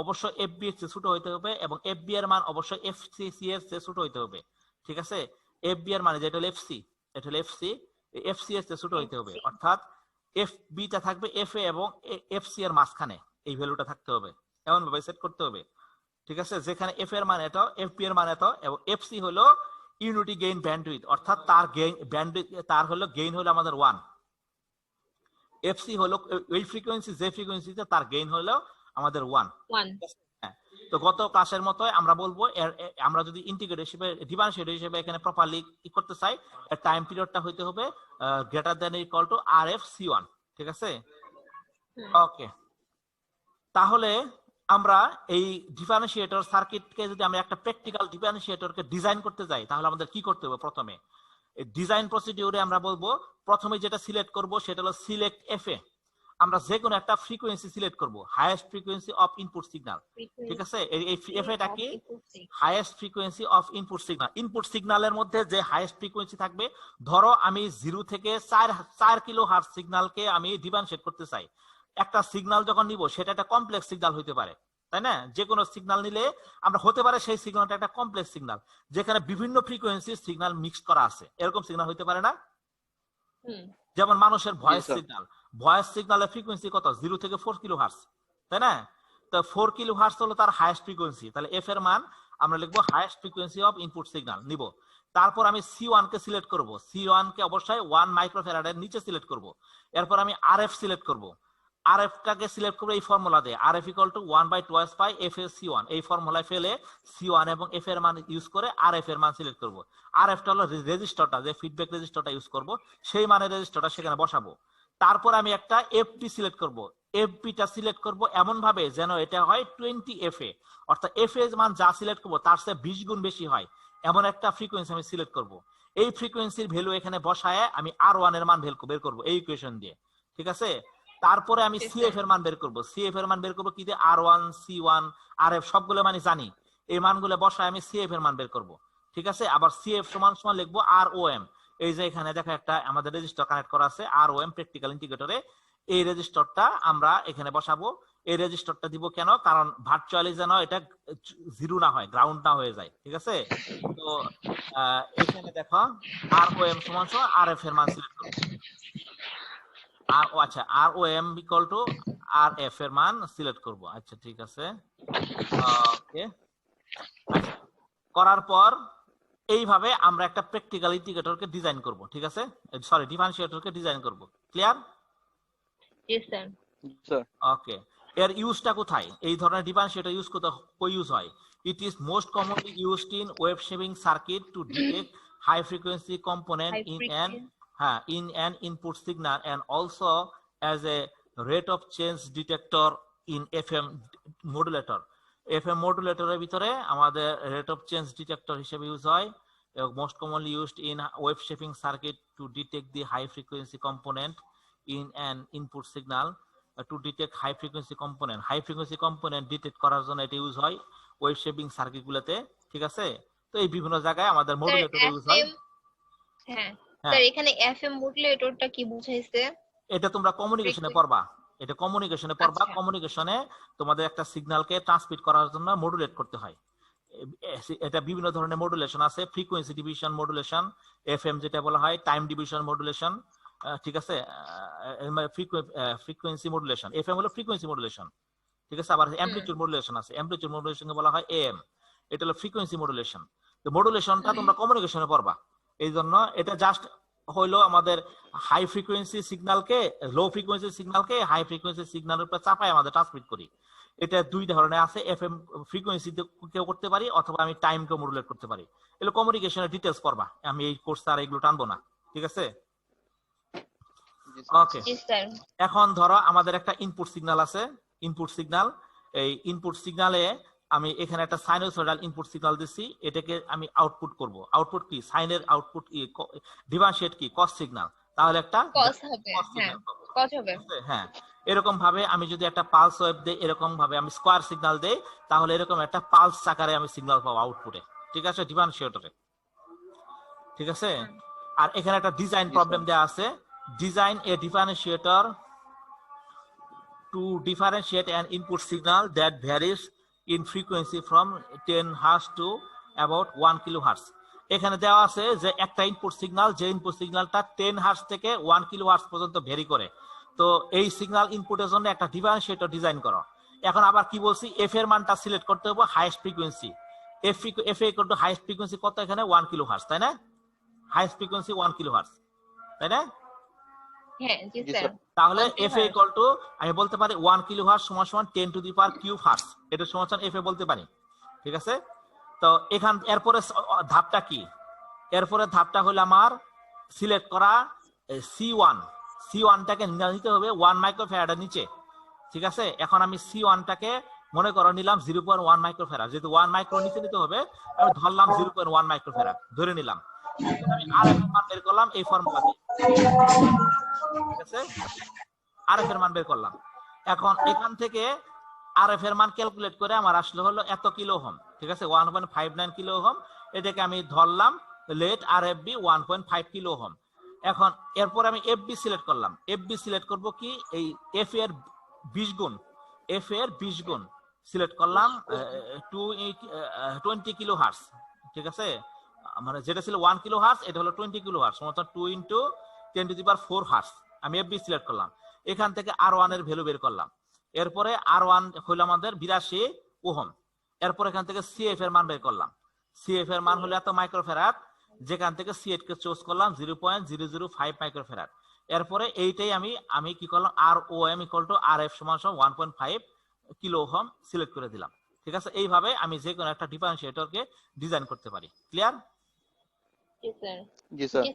S1: অবশ্যই এফ বি এর চেয়ে ছোট হইতে হবে, এবং এফ বি এর মান অবশ্যই এফ সি এর চেয়ে ছোট হইতে হবে, ঠিক আছে। এফ বি এর মানে যেটা হলো এফসি, এটা হলো এফসি, এফসি এর চেয়ে ছোট হইতে হবে, অর্থাৎ এফ বিটা থাকবে এফ এ এবং এফসি এর মাঝখানে, এই ভ্যালুটা থাকতে হবে, এমন ভাবে সেট করতে হবে, ঠিক আছে। যেখানে এফ এর মান এত, এফ বি এর মান এত, এবং এফসি হলো ইউনিটি গেইন ব্যান্ডউইথ, অর্থাৎ তার গেইন ব্যান্ডউইথ, তার হলো গেইন হলো আমাদের 1, এফসি হলো ওই ফ্রিকোয়েন্সি, যে ফ্রিকোয়েন্সিতে তার গেইন হলো আমাদের 1। তো গত ক্লাসের মতো আমরা বলবো, আমরা যদি ইন্টিগ্রেটর হিসেবে ডিফারেন্সিয়েটর হিসেবে এখানে প্রপারলি করতে চাই, এর টাইম পিরিয়ডটা হইতে হবে greater than equal to RFC1, ঠিক আছে। ওকে, তাহলে আমরা এই ডিফারেন্সিয়েটর সার্কিটকে যদি আমরা একটা প্র্যাকটিক্যাল ডিফারেন্সিয়েটরকে ডিজাইন করতে যাই, তাহলে আমাদের কি করতে হবে? প্রথমে ডিজাইন প্রসিডিউরে আমরা বলবো, প্রথমে যেটা সিলেক্ট করব সেটা হলো সিলেক্ট এফএ। আমরা যে কোনো একটা ফ্রিকোয়েন্সি সিলেক্ট করব, highest frequency of input signal, ঠিক আছে। এই এফএটা কি? Highest frequency of input signal. Input সিগন্যালের মধ্যে যে হাইয়েস্ট ফ্রিকোয়েন্সি থাকবে, ধরো আমি 0 থেকে 4 কিলোহার্টজ সিগন্যালকে আমি ডিফারেন্সিয়েট করতে চাই। একটা সিগন্যাল যখন নিব সেটা একটা কমপ্লেক্স সিগন্যাল হইতে পারে, তাই না? যে কোনো সিগন্যাল নিলে আমরা হতে পারে সেই সিগন্যালটা একটা কমপ্লেক্স সিগন্যাল, যেখানে বিভিন্ন ফ্রিকোয়েন্সির সিগন্যাল মিক্স করা আছে, এরকম সিগন্যাল হইতে পারে না? যেমন মানুষের ভয়েস সিগন্যাল, ভয়েস সিগন্যালের ফ্রিকোয়েন্সি কত? 0 থেকে 4 কিলোহার্টজ, তাই না? তো 4 কিলোহার্টজ হলো তার হাইয়েস্ট ফ্রিকোয়েন্সি, তাহলে এফ এর মান আমরা লিখবো highest frequency of input signal নিব। তারপর আমি C1 কে সিলেক্ট করব, C1 কে অবশ্যই 1 মাইক্রোফ্যারাডের নিচে সিলেক্ট করব। এরপর আমি RF সিলেক্ট করব, RF টাকে সিলেক্ট করব এই ফর্মুলা দিয়ে, RF equal to 1/2 pi FA/C1, এই ফর্মুলায় ফেলে C1 এবং F এর মান ইউজ করে RF এর মান সিলেক্ট করব। RF টা হলো রেজিস্টারটা, যে ফিডব্যাক রেজিস্টারটা ইউজ করব, সেই মানের রেজিস্টারটা সেখানে বসাবো। তারপর আমি একটা FP সিলেক্ট করব, FP টা সিলেক্ট করব এমন ভাবে যেন এটা হয় 20 FA, অর্থাৎ FA এর মান যা সিলেক্ট করব তার চেয়ে 20 গুণ বেশি হয়, এমন একটা ফ্রিকোয়েন্সি আমি সিলেক্ট করব। এই ফ্রিকোয়েন্সির ভ্যালু এখানে বসায় আমি R1 এর মান বের করব এই ইকুয়েশন দিয়ে, ঠিক আছে। তারপরে আমি CF এর মান বের করব, CF এর মান বের করব কি দিয়ে? R1 C1 RF সবগুলো মানে জানি, এই মানগুলো বসায় আমি CF এর মান বের করব। ঠিক আছে। আবার সিএফ সমান সমান লিখবো আর ও এম। এই যে এখানে দেখো একটা আমাদের রেজিস্টার কানেক্ট করা আছে আর ও এম প্র্যাকটিক্যাল ইন্টিগ্রেটরে, এই রেজিস্টারটা আমরা এখানে বসাবো। এই রেজিস্টারটা দিব কেন, কারণ ভার্চুয়ালি যেন এটা জিরো না হয়, গ্রাউন্ড না হয়ে যায়, ঠিক আছে। তো এখানে দেখো আর ও এম সমান সমান আর এফ এর মান সিলেক্ট করব, আর ও আচ্ছা R O M equal to R F এর মান সিলেক্ট করব। আচ্ছা ঠিক আছে, ওকে। আচ্ছা, করার পর এইভাবে আমরা একটা প্র্যাকটিক্যাল ইন্টিগ্রেটরকে ডিজাইন করব, ঠিক আছে, সরি ডিফারেন্সিয়েটরকে ডিজাইন করব। ক্লিয়ার?
S3: জি স্যার।
S2: Sir
S1: okay. এর ইউজটা কোথায়, এই ধরনের ডিফারেন্সিয়েটর ইউজ কই ইউজ হয়? It is most commonly used in wave shaping circuit to detect high frequency component
S3: High
S1: in an input signal and also as a rate of change detector in FM modulator. FM modulator এর ভিতরে আমাদের rate of change detector হিসেবে use হয়। Most commonly used in wave shaping circuit to detect the high frequency component in an input signal. To detect high frequency component detect করার জন্য এটা use হয় wave shaping circuit গুলোতে, ঠিক আছে। তো এই বিভিন্ন জায়গায় আমাদের মডুলেটর ইউজ হয়।
S3: হ্যাঁ স্যার, এখানে এফএম মডুলেটরটা কি বুঝাইছে?
S1: এটা তোমরা কমিউনিকেশনে পড়বা, এটা কমিউনিকেশনে পড়বা। কমিউনিকেশনে তোমাদের একটা সিগন্যালকে ট্রান্সমিট করার জন্য মডুলেট করতে হয়। এটা বিভিন্ন ধরনের মডুলেশন আছে, ফ্রিকোয়েন্সি ডিভিশন মডুলেশন, এফএম যেটা বলা হয় টাইম ডিভিশন মডুলেশন, ঠিক আছে, ফ্রিকোয়েন্সি মডুলেশন। এফএম হলো ফ্রিকোয়েন্সি মডুলেশন, ঠিক আছে। আবার অ্যামপ্লিটিউড মডুলেশন আছে, অ্যামপ্লিটিউড মডুলেশনকে বলা হয় এএম, এটা হলো ফ্রিকোয়েন্সি মডুলেশন। তো মডুলেশনটা তোমরা কমিউনিকেশনে পড়বা। এই জন্য এটা জাস্ট হইলো আমাদের হাই ফ্রিকোয়েন্সি সিগন্যালকে লো ফ্রিকোয়েন্সি সিগন্যালকে হাই ফ্রিকোয়েন্সি সিগন্যালের উপর চাপায় আমাদের ট্রান্সমিট করি। এটা দুই ধরনের আছে, এফএম ফ্রিকোয়েন্সিতে কেউ করতে পারি অথবা আমি টাইমকে মডুলেট করতে পারি। এগুলো কমিউনিকেশনের ডিটেইলস পড়বা, আমি এই কোর্স আর এগুলো টানবো না, ঠিক আছে। ওকে, এখন ধরো আমাদের একটা ইনপুট সিগন্যাল আছে, ইনপুট সিগন্যাল। এই ইনপুট সিগন্যালে আমি এখানে একটা সাইনোসয়েডাল ইনপুট সিগন্যাল দিচ্ছি, এটাকে আমি আউটপুট করব। আউটপুট কি, সাইনের আউটপুট কি, ডিফারেন্সিয়েট কি, কস সিগন্যাল। তাহলে একটা
S3: কস হবে, হ্যাঁ কস হবে।
S1: হ্যাঁ, এরকম ভাবে আমি যদি একটা পালস ওয়েভ দেই, এরকম ভাবে আমি স্কয়ার সিগন্যাল দেই, তাহলে এরকম একটা পালস আকারে আমি সিগন্যাল পাবো আউটপুটে, ঠিক আছে, ডিফারেন্সিয়েটরে, ঠিক আছে। আর এখানে একটা ডিজাইন প্রবলেম দেয়া আছে, design A differentiator to differentiate an input signal that varies in frequency from 10 Hz to about 1 kHz. এখানে দেওয়া আছে যে একটা ইনপুট সিগন্যাল, যে ইনপুট সিগন্যালটা 10 Hz থেকে 1 kHz পর্যন্ত ভ্যারি করে। তো এই সিগন্যাল ইনপুটের জন্য একটা ডিফারেন্সিয়েটর ডিজাইন করো। এখন আবার কি বলছি, এফ এর মানটা সিলেক্ট করতে হবে highest frequency. F A equal to highest frequency কত, এখানে 1 kHz, তাই না? হাইয়েস্ট ফ্রিকোয়েন্সি 1 kHz, তাই না?
S3: হ্যাঁ জি স্যার।
S1: তাহলে এফ এ ইকুয়াল টু আমি বলতে পারি 1 kHz সমান সমান 10 to the power cube hertz, এটা সমান সমান এফ এ বলতে পারি, ঠিক আছে। তো এখান এরপরে ধাপটা কি, এরপরে ধাপটা হলো আমার সিলেক্ট করা সি1টাকে নিতে হবে 1 মাইক্রোফ্যারাডের নিচে, ঠিক আছে। এখন আমি সি1টাকে মনে করো নিলাম 0.1 মাইক্রোফ্যারাড, যেহেতু 1 মাইক্রো নিচে নিতে হবে আমি ধরলাম 0.1 মাইক্রোফ্যারাড ধরে নিলাম। আমি আরএফ এর মান বের করলাম এই ফর্মুলা দিয়ে, ঠিক আছে, আরএফ এর মান বের করলাম। এখন এখান থেকে আরএফ এর মান ক্যালকুলেট করে আমার আসলে হলো এত কিলো ওহম, ঠিক আছে, 1.59 কিলো ওহম। এটাকে আমি ধরলাম লেট আরএফবি 1.5 কিলো ওহম। এখন এরপর আমি এফবি সিলেক্ট করলাম। এফবি সিলেক্ট করব কি, এই এফ এর 20 গুণ, এফ এর 20 গুণ সিলেক্ট করলাম 20 কিলো হার্টজ, ঠিক আছে। মানে যেটা ছিল 1 কিলো হার্টজ, এটা হলো 20 কিলো হার্টজ, অর্থাৎ 2 × 10 টু দি পাওয়ার 4 হার্টজ। আমি এফবি সিলেক্ট করলাম, এখান থেকে আর1 এর ভ্যালু বের করলাম। এরপরে আর1 হলো আমাদের 82 ওহম। এরপর এখান থেকে সিএফ এর মান বের করলাম, সিএফ এর মান হলো এত মাইক্রোফ্যারাড, যেখান থেকে সিএফ কে চুজ করলাম 0.005 মাইক্রোফ্যারাড। এরপরে এইটাই আমি কি করলাম, R O M equal to R F সমান 1.5 কিলো ওহম সিলেক্ট করে দিলাম, ঠিক আছে। এইভাবে আমি যে কোনো একটা ডিফারেন্সিয়েটরকে ডিজাইন করতে পারি। ক্লিয়ার?
S2: জি স্যার।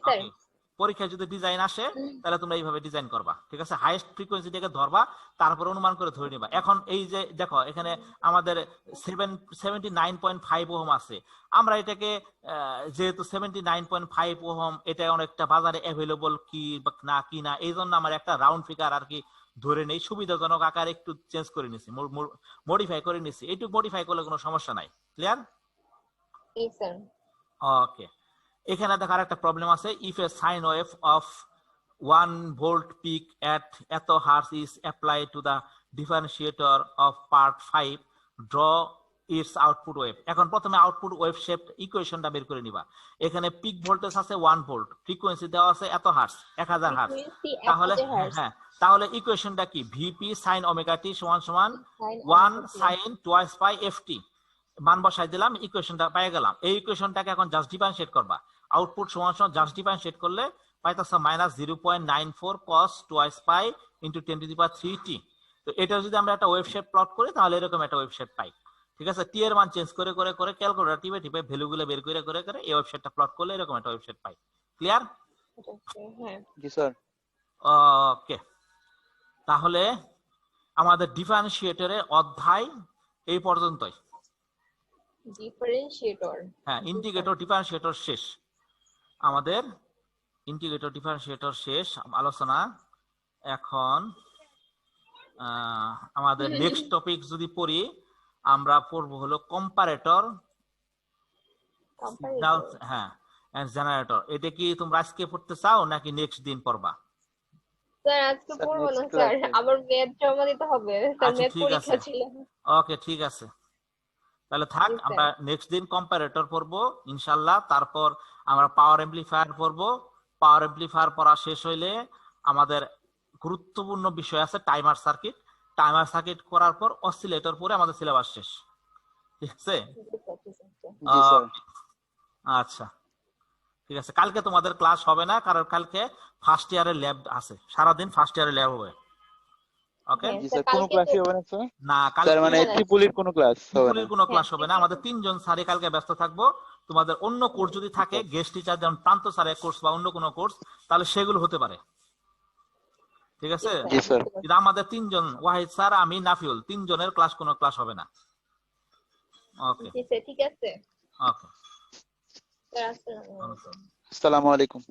S1: পরীক্ষায় যদি ডিজাইন আসে তাহলে তোমরা এইভাবে ডিজাইন করবা, ঠিক আছে। হাইয়েস্ট ফ্রিকোয়েন্সিটাকে ধরবা, তারপর অনুমান করে ধরে নিবা। এখন এই যে দেখো এখানে আমাদের 79.5 ওহম আছে, আমরা এটাকে যেহেতু 79.5 ওহম এটা অনেকটা বাজারে অ্যাভেলেবল কি না কি না, এই জন্য আমার একটা রাউন্ড ফিগার আর কি ধরে নেই, সুবিধাজনক আকারে একটু চেঞ্জ করে নিছি, মডিফাই করে নিছি। এইটুকু মডিফাই করলে কোনো সমস্যা নাই। ক্লিয়ার? ওকে, এখানে দেখার একটা প্রবলেম আছে। If a sine wave of 1 volt peak at এত hertz is apply to the differentiator of part 5, draw its output wave. এখন প্রথমে আউটপুট ওয়েভ শেপ ইকুয়েশনটা বের করে নিবা। এখানে পিক ভোল্টেজ আছে 1 ভোল্ট, ফ্রিকোয়েন্সি দেওয়া আছে এত হার্স, 1000 হার্স। তাহলে হ্যাঁ, তাহলে ইকুয়েশনটা কি? ভিপি সাইন ওমেগা টি সমান সমান 1 সাইন টুয়াইস পাই এফটি, মান বসাই দিলাম, ইকুয়েশনটা পেয়ে গেলাম। এই ইকুয়েশনটাকে এখন জাস্ট ডিফারেন্সিয়েট করবা। আউটপুট সমান সমান জাস্ট ডিফারেন্সিয়েট করলে পাইতাছো -0.94 cos টুয়াইস পাই ইনটু 10⁻³ t। তো এটা যদি আমরা একটা ওয়েভ শেপ প্লট করি তাহলে এরকম একটা ওয়েভ শেপ পাই। ঠিক আছে, টি এর মান চেঞ্জ করে করে করে ক্যালকুলেটর টিপে টিপে ভ্যালুগুলো বের করে করে করে এই ওয়েভ শেপটা প্লট করলে এরকম একটা ওয়েভ শেপ পাই। ক্লিয়ার?
S3: হ্যাঁ
S2: জি স্যার।
S1: ওকে, তাহলে আমাদের ডিফারেন্সিয়েটরের অধ্যায় এই পর্যন্তই।
S3: ডিফারেন্সিয়েটর,
S1: হ্যাঁ, ইন্টিগ্রেটর ডিফারেন্সিয়েটর শেষ। আমাদের ইন্টিগ্রেটর ডিফারেন্সিয়েটর শেষ আলোচনা। এখন আমাদের নেক্সট টপিক যদি পড়ি, আমরা পড়বো হলো কম্পারেটর, হ্যাঁ, এন্ড জেনারেটর। এটা কি তোমরা আজকে পড়তে চাও নাকি নেক্সট দিন পড়বা?
S3: স্যার আজকে পড়বো না স্যার, আবার ম্যাথ জমা দিতে হবে স্যার,
S1: আচ্ছা,
S3: ম্যাথ
S1: ঠিক
S3: পরীক্ষা
S1: আছে।
S3: ছিল।
S1: ওকে, ঠিক আছে, তাহলে থাক। আমরা নেক্সট দিন কম্পারেটর পড়বো ইনশাআল্লাহ। তারপর আমরা পাওয়ার এমপ্লিফায়ার পড়বো। পাওয়ার এমপ্লিফায়ার পড়া শেষ হইলে আমাদের গুরুত্বপূর্ণ বিষয় আছে টাইমার সার্কিট। টাইমার সার্কিট করার পর অসিলেটর পরে আমাদের সিলেবাস শেষ। ঠিক আছে?
S2: জি স্যার।
S1: আচ্ছা, ঠিক আছে। কালকে তোমাদের ক্লাস হবে না, কারণ কালকে ফার্স্ট ইয়ারের ল্যাব আছে, সারাদিন ফার্স্ট ইয়ারের ল্যাব হবে। ওকে,
S2: জি স্যার, কোনো ক্লাসই হবে না স্যার?
S1: না
S2: স্যার
S1: কালকে
S2: মানে ট্রিপলির কোনো ক্লাস হবে না?
S1: ট্রিপলির কোনো ক্লাস হবে না। আমাদের 3 জন স্যারই কালকে ব্যস্ত থাকবো। তোমাদের অন্য কোর্স যদি থাকে, গেস্ট টিচার যেমন প্রান্ত স্যারের কোর্স বা অন্য কোনো কোর্স, তাহলে সেগুলো হতে পারে। ঠিক আছে?
S2: জি স্যার।
S1: কিন্তু আমাদের 3 জন, ওয়াহিদ স্যার, আমি, নাফিউল, 3 জনের ক্লাস কোনো ক্লাস হবে না। ওকে,
S3: ঠিক আছে।
S1: ওকে,
S3: স্যার আসসালামু আলাইকুম।
S2: আসসালামু আলাইকুম।